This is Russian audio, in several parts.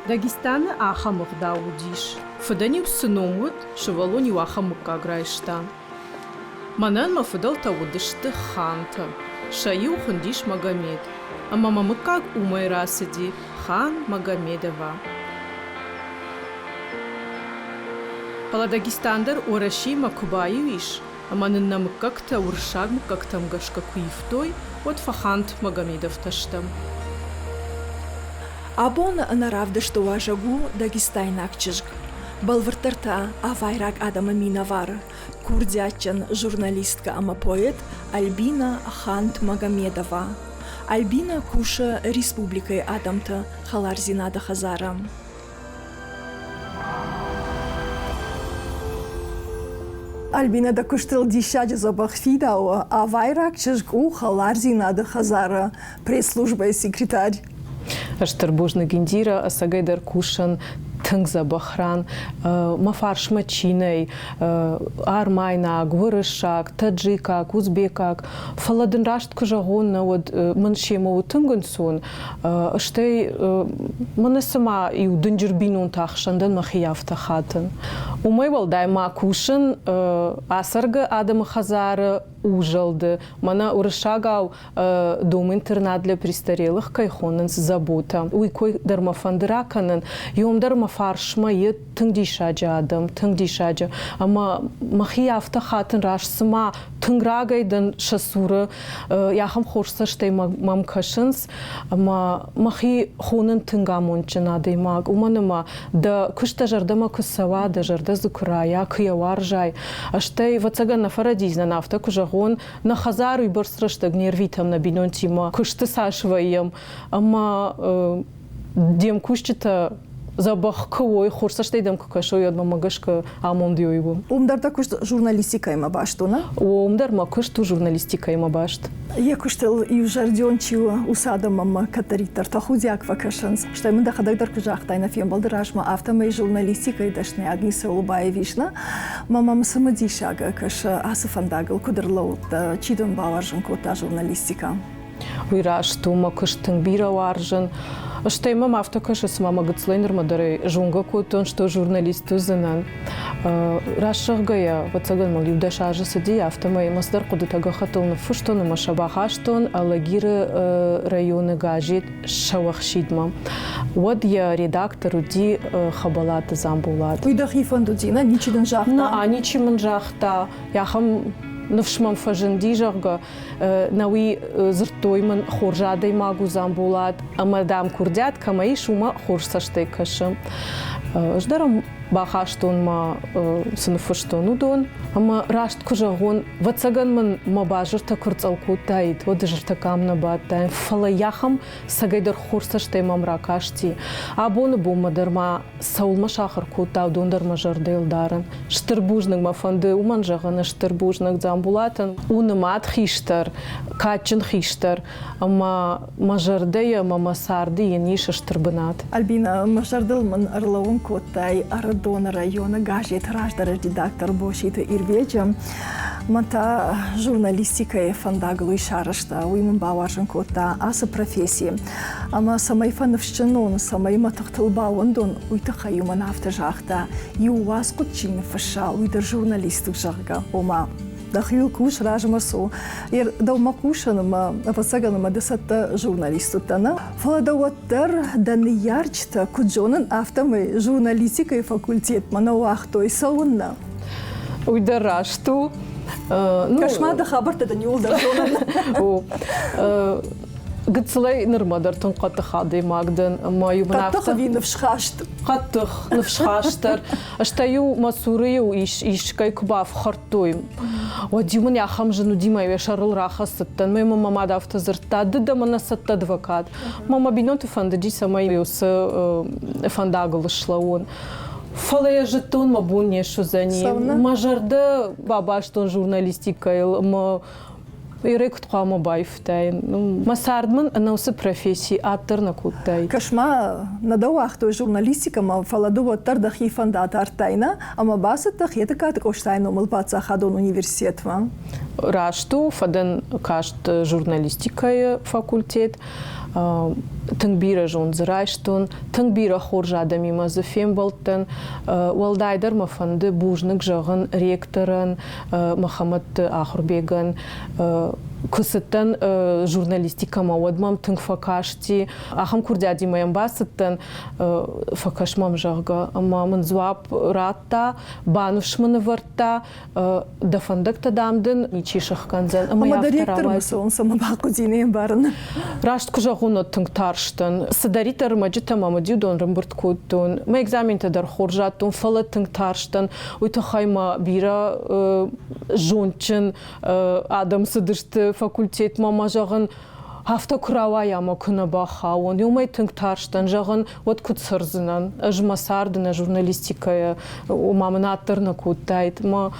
Дагестаны ахамық дауыдиш. Фыданив сыномыт, шывалони вахамыққа грайштан. Манан мафыдал тауыдышты ханта. Шаю хундиш Магомед. А мамамыккак умайрасыди хан Магомедова. Пала Дагестандар ораши макубаевиш. А манын намыккакта уршаг мыккактам гашка куифтой от фахант Магомедов таштам. Абон наравдышты важагу Дагестайнак чыжг. Балвыртырта авайрак адама минавар. Курдячан журналистка ама поэт Альбина Хант Магомедова. Альбина куша республикой адамта халарзинада хазара. Альбина да куштыл дишаджи забахфидау, авайрак чыжгу халарзинада хазара. Пресс-служба и секретарь. Аштарбожна гендира, асагайдар кушан, тыңза бахран, мафарш мачинай, армайнак, вырышак, таджикак, узбекак, фаладын рашт кыжагонна, вот маншема утынгын сон, штей мана сама и удынджербинун тахшандан махияфта хатын. Умай валдай ма кушан, асарга адама хазара, ужалды. Мана урышагау дом интернат для престарелых кайхонен с забота. Уйкой дармафандыраканен, йом дармафаршма е тыңдишаджа адам, тыңдишаджа. Ама махияфта хатын раш сама тыңрагайдан шасура, яхам хорса штей мамкашынс, ама махи хонен тыңгамончына даймаг. Уманама да кышта жардама кысава, да жарда зукрая, кыяваржай. Аштей вацага на фарадизна нафта кужа он на хазару и борстрашта гнервитам на бинонтима кушты сашваем, ама дем кушчита забах кой хорсашта дем кукашой одма магашка амондио его. Умдар кушт журналистика има башто, на? Умдар ма кушту журналистика има башт. Я куштел и жардиончиу усада мама катаритар тахудяк вакашанс. Что мы да хадагдар кужахтай на фем балдырашма автома и журналистика и дашне агниса улыбая вишна. Мама самодишага каша асафандагл кудрлоут чидон баваржан кота журналистика. Уйраш тума куштын бира варжан. Что имам автокаша с мама гацлейнер мадаре жунга котон что журналисту занан. Рашагая вацаган мал юдашажа сади автомай масдар кудутага хатон фуштон машабахаштон алагиры районы гажит шавахшидма. Вот я редактор уди хабалата замбулат. Уйдахи фандудина ничиден жахта. На ничиман жахта. Яхам навшмам фажендижага науи зртойман хоржадай магу замбулат. А мадам курдят камаи шума хорсаштай кашам. Ждарам бахаштон ма сыныфыштон удон. Ама рашт кужагон вацаган ман мабажырта курцалкутайт. Вот жырта камна баттайн. Фалаяхам сагайдар хорсаштай мамракашти. Абоны бумадарма саулма шахар кутау дондарма жардайлдаран. Штырбужныг мафанды уманжагана штырбужныг замбулатын. Унымат хиштар, качын хиштар. Ама мажардая мамасарды ениша штырбынат. Альбина мажардылман арлауын котай Арадона района гажет раждар редактор бошита ирвечам. Мата журналистика и фандаглу и шарашта, уйман баваржан кота, аса профессии. Ама самай фановщанон, самай матахталба ондон, уйта юман автожахта, и у вас кутчин фаша, уйдер журналистик жага, ома. Дахил куш ражмасу, ир даума кушанама, васаганама десата журналистутана. Фладауаттар даны ярчта куджонан автомы журналистика и факультет манауахтой саунна. Уйдарашту. Кашмада хабарта да не улдаржонан. Гыцлай нырмадар тонқаты хады магдан маю бнафта. Каттах винавшхашт. Каттах навшхаштар. Аштаю масурыю иш кайкбав хартойм. Вадиман яхам жену Дима я шарыл рахасыттан. Моя мама давта зырта да мана сатта адвокат. Мама бинонты фандади сама юс фандагл шлаон. Фалая жетон мабун не шо за ним. Мажарда бабаштон журналистика ма Ирек тхама байфтай. Масардман анаусы профессии автор на куттай. Кашма надауахто журналистика ма фаладува тардахи фандат артайна, ама басат тахета кат коштайно малпаца хадон университет ва. рашту фаден кашт журналистикая факультет тыңбира жон зырайштун тыңбира хоржада мима зефем болтын уалдайдар мафанды бужнык жагын ректорын Махамад Ахурбеган кысыттан журналистика мавадмам тыңг факашти ахам курдяди маям басыттан факашмам жагга мамын звап ратта банушманы варта дафандыкта дамдын ничишах канзен Ама директор мысон сама бакудинем барын. Рашт кужагуно тыңг тарштын садаритар маджита мамадиу дон рымбырт куттун ма экзаменте дар хоржаттун фала тыңг тарштын уйта хайма бира жончын адам сыдышты факультет мама жағын hafta kuravaya ama kuna baha on yumay tınk tarştan jağın ot kutsırzınan ajmasardına jurnalistikaya o mamın attırna kuttayt ma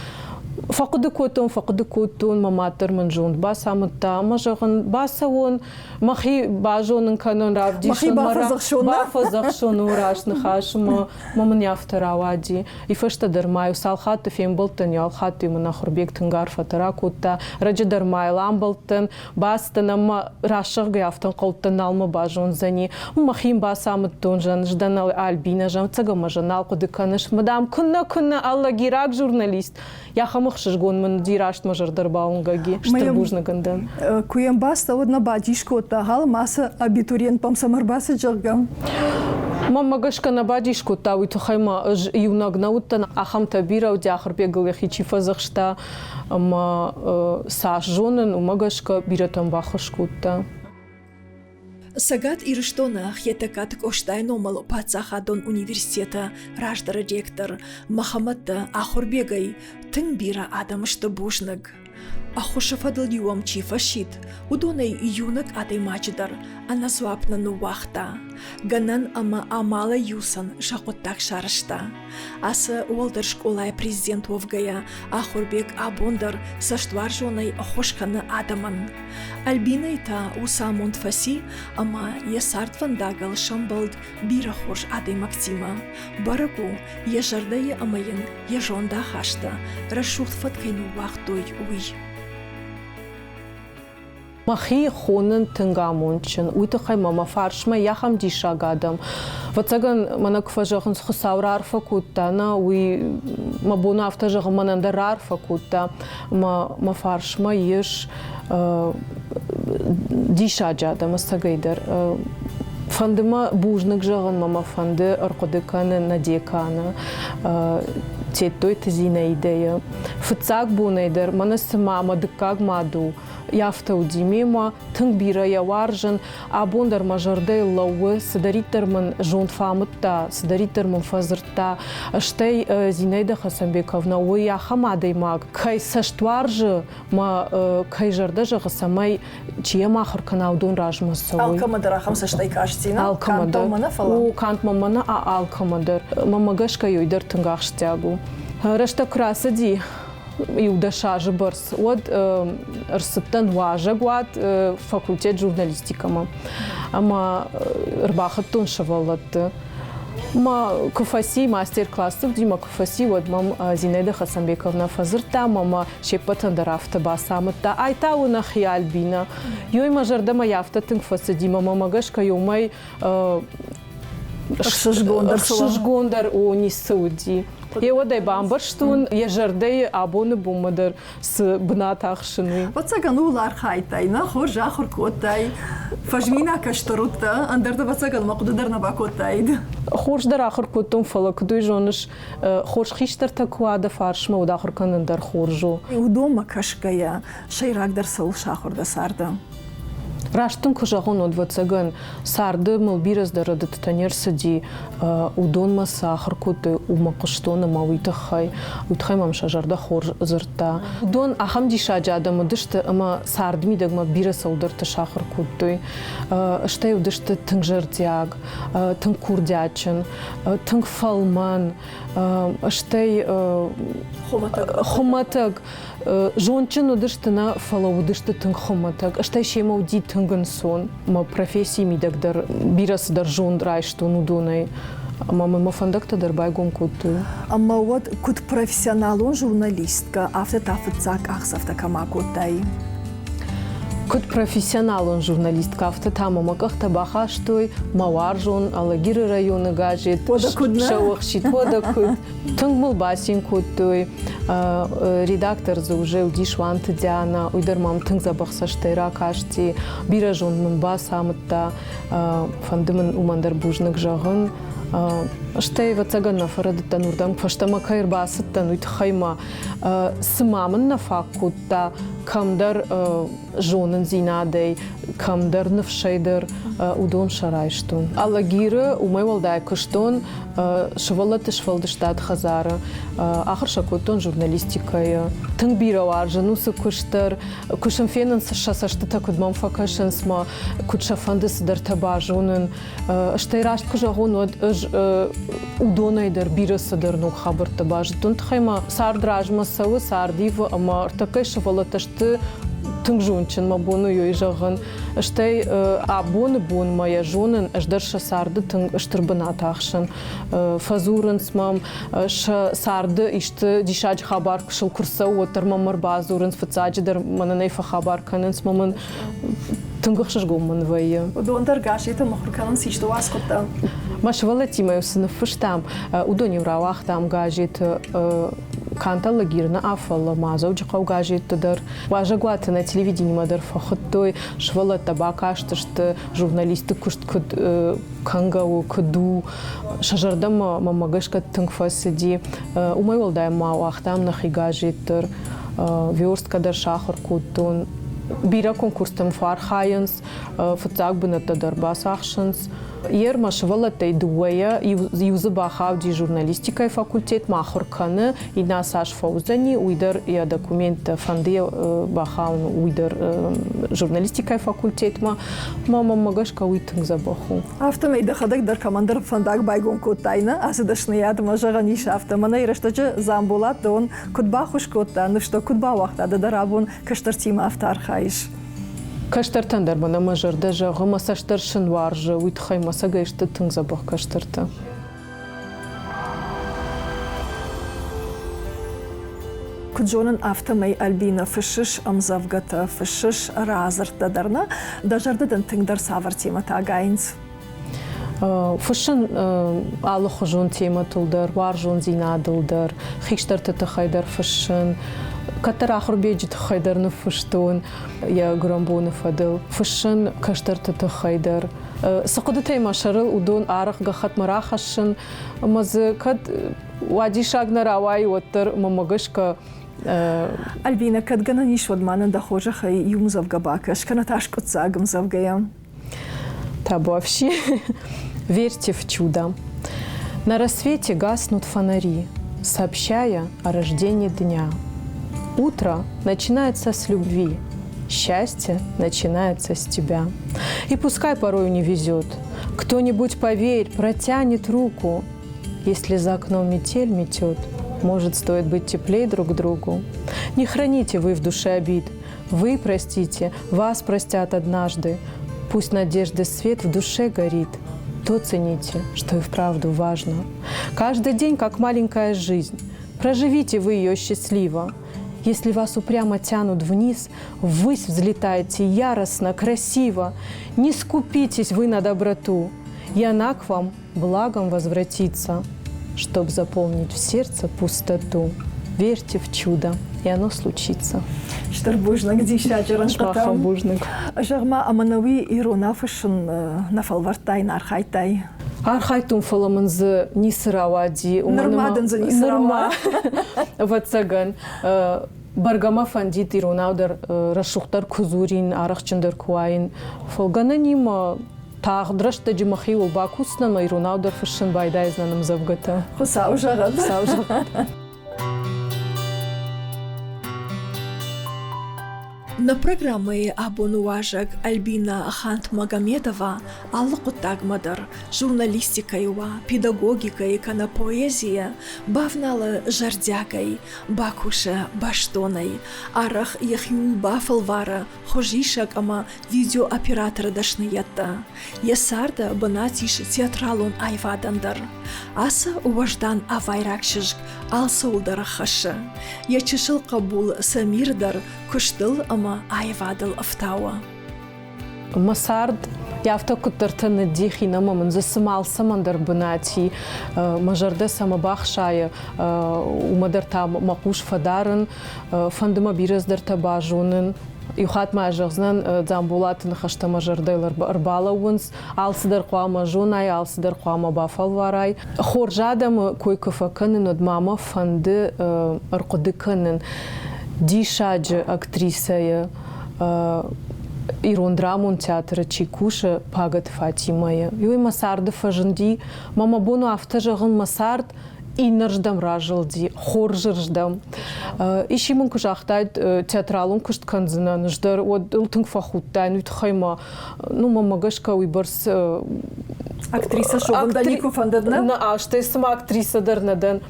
فقد كوتون ما ماتر من جون باس همتا ما جغن باس هون مخي باجون كانون رافدي مخي بافزخشون وراش نخاش ما من يفتر عوادي يفشت درماي وسالخات فيم بلتن يالخات من آخر بيك تنقار فترة كوتا رجع درماي لام بلتن باس تنما راشق يفتن قلتن نالما باجون زني مخيم باس همتون جن جدنا البينا جم تجمع جنال قد كانش مدام كنا الله جيراك جورناليست يا خمخشش гон من дирашт мажар дарбаунгаги что бужна ганден куем баста одна бадишко тагал маса абитуриент пам самарбаса жагам мама гашка на бадишко тауи то хайма юнаг науттан ахам табира удяхр бегал я хичи фазахшта ма саш жонен умагашка биратам бахашкутта Сагат Ирштона хетекат коштайно малопацахадон университета раждар ректор Махамад Ахурбегай тыңбира адамышты бушныг. Ахушафадыл юам чифашит, удонай юнак адай мачыдар, анасвапна нуахта. Ганан ама амала юсан шақоттак шарышта. Асы уолдар школай президент Овгая Ахурбег абондар саштвар жонай ахушканы адаман. Альбинайта усамонт фаси, ама ясарт вандагал шамбалд бира хош адай Максима. Бараку ежардая амайын ежонда хашта, рашухт фаткайну вахтой уй. Махи хонен тынгамончен, уйтахай мама фаршма яхам дишагадам. Вацаган мана кфажахын схусаврар факуттана, уй мабуна автажахын манандарар факутта, ма фаршма еш дишаджадам астагайдар. Фандыма бужнык жагын мама фанды аркодыканы надеканы. Той тезина идея. Фцак бунайдер, манас мама дыкаг маду. Яфта удимима, тыңбира яваржын, абондар мажардай лауы, садариттерман жон фамытта, садариттерман фазырта, штай Зинаида Хасанбековна, уй яхамадай маг, кай саштваржы, ма кай жардажы гасамай, чия махар канаудон ражмасы. Алкамадар ахам саштай каштина? Алкамадар. У кант мамана алкамадар. Мамагашка юйдар тыңгахштягу. Рашта красади. Иудашажы барс. Вот рсыттан важа гуат факультет журналистикама. Ама рбахаттун шавалатты. Ма кафаси мастер-классов дима кафаси вот мам Зинаида Хасанбековна фазырта мама шепатан дарафта басамытта айта уна хиалбина. Йой мажардама яфта тынг фасы дима мама гашка йомай шашгондар о не сауди. Я вот дай бамбарштун, я жардей абоны бумадар с бнатахшины. Вот цагану лархайтай, на хоржа хоркотай, фажмина кашторутта, андерда вацаган макудар на бакотай. Хорждар ахоркотун фалакдуй жоныш хорж хиштар такуада фаршма удахоркан андар хоржу. Удома кашкая, шайрагдар сал шахорда сарда. Раштун кужагон одвацаган сарды мыл бираздар адыттанер сади удон маса ахаркуты умакуштона мауитахай уйтхай мамша жарда хор зырта удон ахам дишаджада мадышты ама сардми дагма бирас аударта шахаркуты штай удышты тыңжардяг тыңкурдячын тыңфалман штай хоматаг жончын удыштына фала удышты тыңхоматаг штай шемауди тыңгын сон ма профессии мидагдар бирасыдар жон райштун удонай Мамын мафандакта дарбайгон куту. Ама вот кут профессионалун журналистка автотафыцак ахсафта камакотай. Кут профессионалун журналистка автотама какта бахаштой маваржун алагиры районы гажет. Шауахшит водакут. Тунгмул басин кутуй. Редактор за уже удишванты Диана. Уйдар мам тунг забахсаштайра кашти. Биражун мунба самытта. Фандымын умандар бужнык жагын. Штей вацагана фарадыта нурдан фаштама кайрбасыттан уйтхайма сымамын на факутта камдар жонын зинадей камдар навшайдар удон шарайштун. Алагиры умай валдай кыштон швалаты швалдыштат хазара ахыр шакоттон журналистикая тың бирауар жанусы кыштар кышын фенансы шасаштыта кудмам факашынсма кудшафанды сыдар таба жонын штайрашт кыжагон удонайдар бирасыдар нук хабар таба жытун тхайма сардражма савы сардива ама артакай швалаташты тыңжунчин ма бону йой жагын штей абоны бон моя жонын аждарша сарды тың ыштырбына тахшын фазурынс мам сарды ишты дишач хабар кышыл курса отыр мамыр базурынс фацаджидар мананай фа хабар канынс мамын тыңгықшыш гомын вайы. Удондар гашета махруканын сишто васкотта. Маш валатимаю сыныфыштам удони вравах там гажет канта лагирна афала мазов джахау гажет дар важагуаты на телевидении мадар фахоттой швала табака штышты журналисты кушт куд кангау куду шажардам мамагашка тыңфасыди умай волдай мауах там нахи гажет дар верстка дар шахар кутун бира конкурстам фархайенс фацак бната дар басахшынс Ер машвалатай дуая юзы бахавди журналистикай факультет махурканы и насаш фаузани уйдар я документ фанде бахаун уйдар журналистикай факультет мама магашка уйтынг забаху. Автомейда хадак дар командар фандак байгон коттайна асыдашныят мажага ниш автомана ирештачы замбулат дон кутбахуш котта ну что кутба вахта да дарабун каштартима автархайш. Каштартан дарбана мажарда жағы масаштар шынваржы, уйтхай масага ешті тың забақ каштарта. Куджонын автомай Альбина фышыш амзавгата фышыш разырта дарна, дажардадан тыңдар савар тема тагайынс. Фышын алы хожон тема тулдар, варжон зинадылдар, хиштарты тахайдар фышын, Катар ахыр беджит хайдарны фыштон, я грамбоны фадыл. Фышын каштарты хайдар. Сақыды тайма шарыл удон арах гахат марахашын. Мазы кад вади шагнар авай оттар мамагышка. Альбина, кад гана ниш вадманын дахожа хай юмзавга бакаш, канаташ кутсагам завгаям. Табовщи. Верьте в чудо. На рассвете гаснут фонари, сообщая о рождении дня. Утро начинается с любви, счастье начинается с тебя. И пускай порою не везет, кто-нибудь, поверь, протянет руку. Если за окном метель метет, может, стоит быть теплее друг другу. Не храните вы в душе обид, вы простите, вас простят однажды. Пусть надежды свет в душе горит, то цените, что и вправду важно. Каждый день, как маленькая жизнь, проживите вы ее счастливо. Если вас упрямо тянут вниз, ввысь взлетаете яростно, красиво. Не скупитесь вы на доброту, и она к вам благом возвратится, чтоб заполнить в сердце пустоту. Верьте в чудо, и оно случится. Штарбужнак дишачеран Шмаха бужнак. Жарма аманауи ирона фышын нафалвартай нархайтай. Архайтум фаламынзы нисыравади. Нырмадынзы нисырава. Ватсаган. Баргама фандит иронаудар рашуқтар кузурин, арахчындар куайын. Фалгана нима тағдырашта жымахи ол бакуснама иронаудар фышын байдайзнаным завгата. Хусау жағад. Хусау жағад. На программы абонуажак Альбина Хант-Магомедова аллы-құттагмадыр журналистикайва, педагогикай, кана поэзия, бавналы жардягай, бакуша баштонай, арах яхюй бафылвары, хожишак ама видеооператоры дашныятта. Ясарда бынатиш театралун айвадандар. Аса уваждан авайракшыжк алсаулдары хашы. Ячышыл кабул самирдар күштыл ама айвадыл автауа. Масард яфта кутыртыны дихина мамын засымал самандар бынати мажарда самабахшая умадар там макуш фадарын фандыма бираздар табажунын Юхат мажығзынан дзамбулатын қашта мажырдайлар ырбалауынс, алсыдар қуама жонай, алсыдар қуама бафалварай. Хоржадам койкыфа кынын одмама фанды ырқуды кынын. Дишаджы актрисая Ирон драмун театры Чикуша пагат Фатимая. Юй масарды фажынди, мама бону автажығын масард, инырждам ражылди, хоржырждам. Иши мун кужахтайд театралун кушт канзынан, ждар од илтынг фахуттайн, үтхайма, ну мамагашка уйбарс... Актриса шоғында нику фандадна? А, что есть сама актриса дарнадан.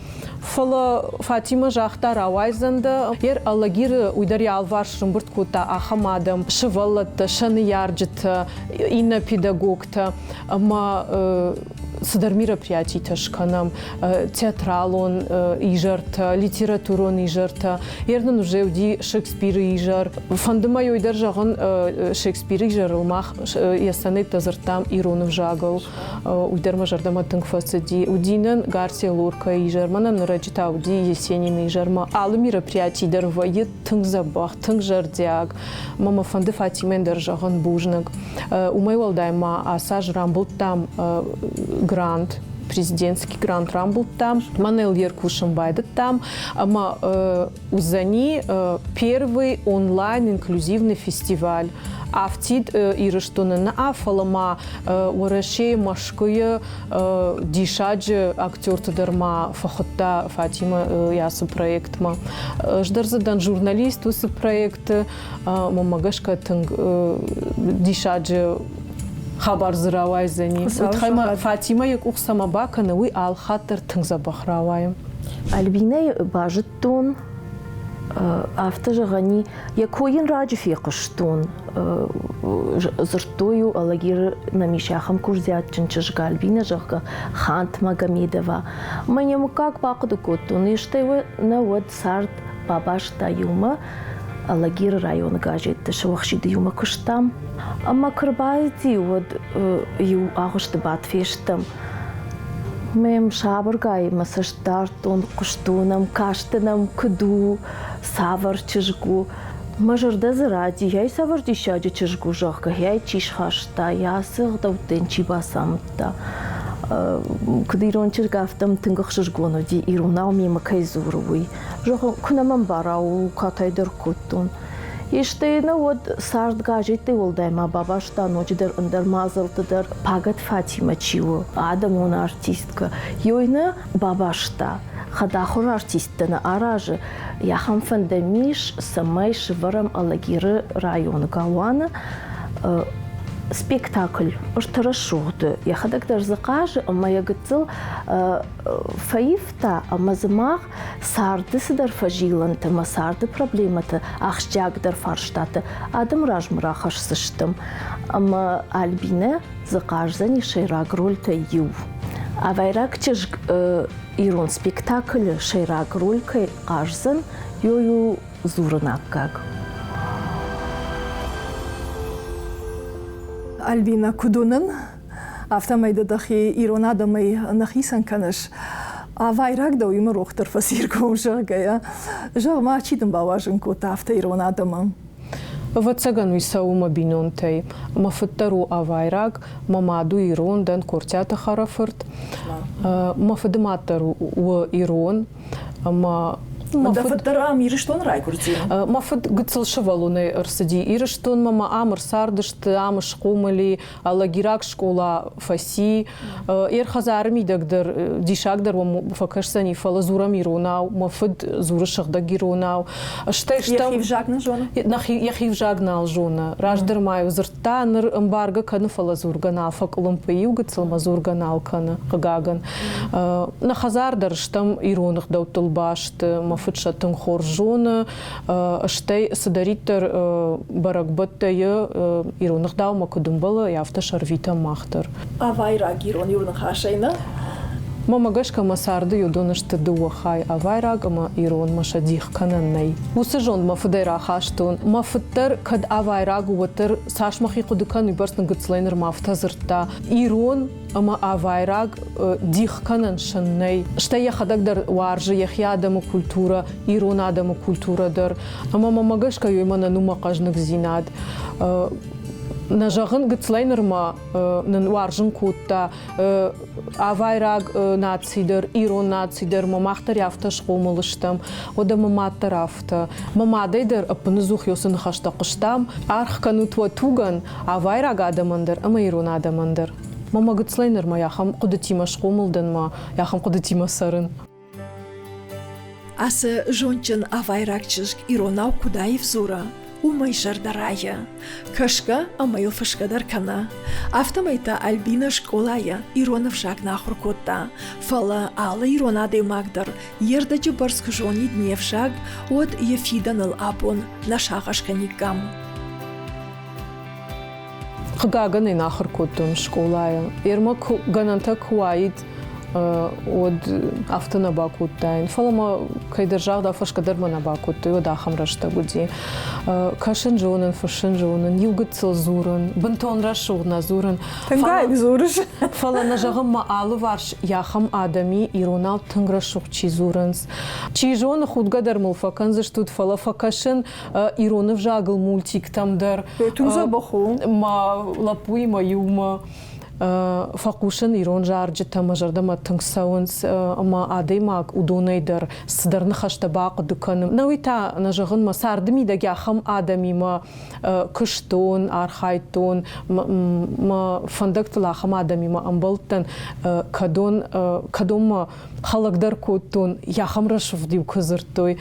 Фала Фатима жахта равайзанда, ер аллагир уйдари алвар шымбырт кута ахамадам, шываллатта, шаны ярджита, инна педагогта, ама садар мероприятий ташканам, театралон ижарта, литературон ижарта, ернан уже уди Шекспир ижар. Фандыма йойдар жағын Шекспир ижар улмах, ясаны тазыртам Иронов жагыл, уйдар мажардама тынг фасади. Удинан Гарсия Лорка ижар, манан раджита уди Есенин ижар, ма алы мероприятий дар вайет тынг забах, тынг жардяг, мама фанды Фатимен дар жағын бужнаг. Умай валдайма асаж рамбыл там грант, президентский грант рамбыл там, Манел Еркушин байдет там, ама узани первый онлайн инклюзивный фестиваль. Автид ирыштунын афалама уарашей машкуя дишаджи актер тадырма фахотта Фатима ясы проектма. Ждарзадан журналист усы проекты мамагашка тынг дишаджи хабар зыравай зани. Утхайма Фатима як ухсама баканы уй алхатыр тынг забахравайым. Альбина бажыттун автожагани якоин раджифи кыштун зыртою алагир намишахам курзятчин чыжга Альбина жагга Хант-Магомедова. Манему как бакыды коттун иштева на вот сарт бабашта юма алагир район гажетті шуақшиды юма кыштам. Ама кырбайди вот ю агышты батфештам. Мем шабыргай масаштартон куштунам каштынам кыду савар чыжгу. Мажырда зыради, яй савар дишаджи чыжгу жахка, яй чишхашта, ясыгда утенчи басамта. Кыды ирон чыргафтам тынгах жыжгону ди иронал мимо кайзуруй. Жаха кунамам барау катайдар куттун. Иштейна вот сард гажеты олдайма бабашта ночдер ындар мазылтыдар пагат Фатима чиу. Адам он артистка. Йойна бабашта. Хадахур артистына аражы. Яхам фандамиш самай шыварам алагиры районы галуана. Спектакль ұртыры шуғды. Яхадагдar зықажы, ама ягытзыл фаифта, ама зымақ сарды сыдар фажиланты, ама сарды проблематы, ақшжагдар фарштаты. Адым ражмыра қашсыштым. Ама Альбина зықажзан шайраг рольта ю. Авайрак чыж ирон спектакль шайраг ролька қажзан йою зурынақ как. Альбина Кудунын автомайда дахи иронадамай нахисан канаш авайрак да уйма рохтар фасирком жагая жагма читым баважын кота авто иронадамам. Вацаган висаума бинонтей, мафаттару авайрак, мамаду ирон дан кортята харафырт, мафадыматтару у ирон, ма Мафыттарам ирыштон райкурдин. Мафыт гыцыл шывалуны ырсыди. Ирыштон мама амыр сардышты, амыш қумали, лагирак школа фаси. Эр хазарым идагдыр, дишагдыр факашсани фала зурам иронау, мафыт зурышыгда гиронау. Яхив жагна жона? Яхив жагнал жона. Раждыр май узыртта ныр эмбарга каны фала зурганал, факылым пыйу гыцыл мазурганал каны гаган. На хазардыр штам иронық даутыл башты, мафыт шатын хор жона, штей садариттер баракбаттайы иронық дау макудумбалы яфта шарвита махтыр. Авайраг ирон юрның хашайна? Мама гашка масарды юдонышты дуахай авайраг ама ирон машадих кананнай. Усыжон мафыдайра хаштун. Мафыттар кад авайраг уатыр сашмахи кудыкан юбарстын гыцлайныр мафта зыртта. Ирон ама авайраг дих канан шаннай. Штай яхадагдар варжы яхя адамы культура, ирон адамы культурадар. Ама мама гашка юймана нума кажныг зинад. Нажагын гыцлайнырма нын варжын кутта авайраг нацидер, ирон нацидер, мамахтар яфта шкомылыштам, ода маматтар афта. Мамадайдер апынызух йосын хашта кыштам, арх канутва туган авайраг адамандыр, ама ирон адамандыр. Мама гыцлайнырма яхам кудытима шкомылдынма, яхам кудытима сарын. Асы жончын авайрагчыжк иронау кудаев зура. Умай жардарая. Кашка амайл фашкадар кана. Автомайта Альбина школая иронов жагна хуркотта. Фала ала ирона демагдар. Ердачы барск жони днев жаг от ефиданыл апон на шагашканикам. Гаган и нахар коттун школая. Ирма гананта куаид od автона бакуттайн. Фалама кайдержах да фашкадар мана бакутты, ода хамрашта гуди. Кашын жонын, фашын жонын, югыцыл зурын, бынтон рашугна зурын. Тангайк зурыш. Фала нажагым маалы варш яхам адами иронал тынграшуг чи зурынс. Чи жон худгадар мулфакан заштут фала факашын иронов жагыл мультик тамдар. Тунза баху. Ма лапуй ма юма. Факушын ирон жарджы тамажардама тыңсауынс ама адаймак удонайдар сыдарны хашта бақы дүканым. Науита нажығын ма сардыми да яхам адами ма кыштон, архайтон, ма фандактыл ахам адами ма амбалтын кадон ма халагдар коттон яхам рашув див кызыртой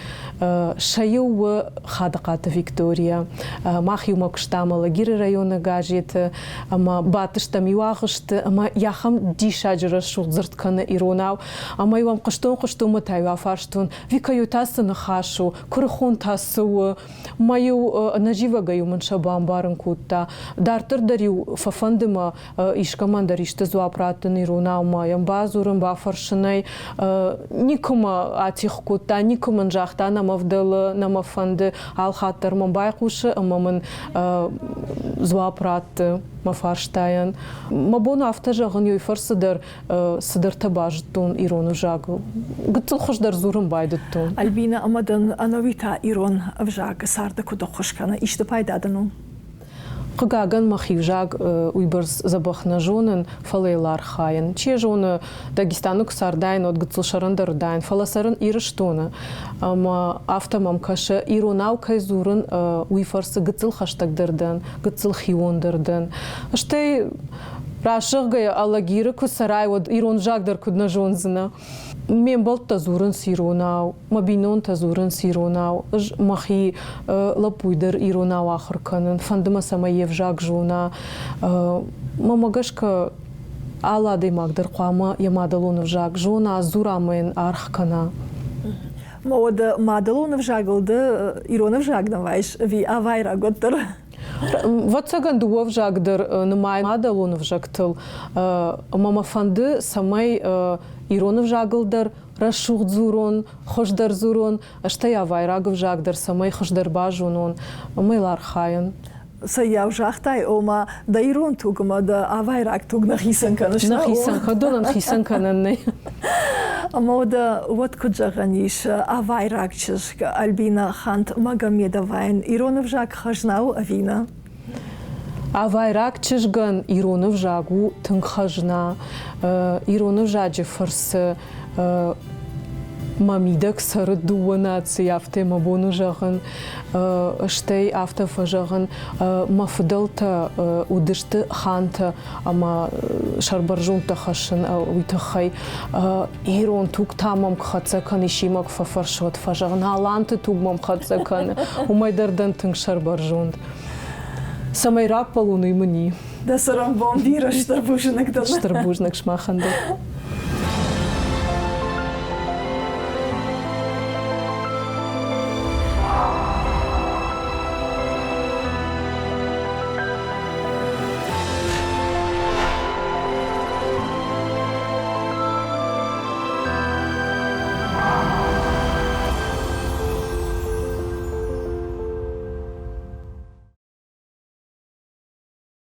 шайу хадақаты Виктория. Махи ма кыштамала гиры района гажет, ама батыштам юағыш ама яхам дишаджыра шулзырт каны иронау, ама юам кыштон матайва фарштун, викаю тасын хашу, кырхон тасу, маю нажива гаю маншабам барын кутта, дартыр дарю фафандыма ишкаман даришты зуапратын иронау маям базурым бафаршынай, никума атих кутта, никуман жахта намавдылы, намафанды алхаттар мамбай кушы, амамын зуапратты. Мафарштаян. Мабона автожагын юйфар сыдар табажтун ирону жагу. Гыцыл хошдар зурын байдыттун. Альбина амадан анавита ирон вжаг сарда куда хошкана ишты пайдадану. Гаган махив жаг уйбарс забахна жонын фалейлар хайын. Че жоны Дагестану ксардайн от гыцыл шарындар дайн. Фаласарын ирыштуны. Ама автомам кашы иронау кайзурын уйфарсы гыцыл хаштагдырдан, гыцыл хиондырдан. Аштай рашығгай алагиры кусарай от ирон жагдар кудна жонзына. Мен балт тазурын сиронау, мабинон тазурын сиронау, махи лапуйдыр иронау ахырканын, фандыма сама евжак жона. Мамагашка аладай магдыр қуама ямадалонов жак жона зурамын архкана. Мода мадалонов жагылды иронов жагдавайш, ви авайра готтыр. Ватсаган дуов жагдыр нымай мадалонов жактыл. Мама фанды самай иронов жагылдар, рашуг зурон, хошдар зурон, аштай авайрагов жагдар, самай хошдар бажунон, майлар хайын. Саяв жахтай, ома да ирон тугма, да авайраг туг на хисанканыш. На хисанка, донан хисанкананны. Ама да вот куджаганиш, авайрагчыш, Альбина Хант Магомедовайн, иронов жаг хажнау авина. Авайрак чыжган иронов жагу тыңхажна, иронов жаджы фарсы мамидак сары дуана цияфте мабону жағын, штей автофа жағын, мафдалта удышты ханта, ама шарбаржунта хашын уйтахай, ирон тук тамам кхацакан ишимак фафаршот фажағын, аланты тугмам кхацакан, умайдардан тынг шарбаржунд. Самайрак полуны мани. Да сарам бомбира штарбужник дана. Штарбужник шмаханды.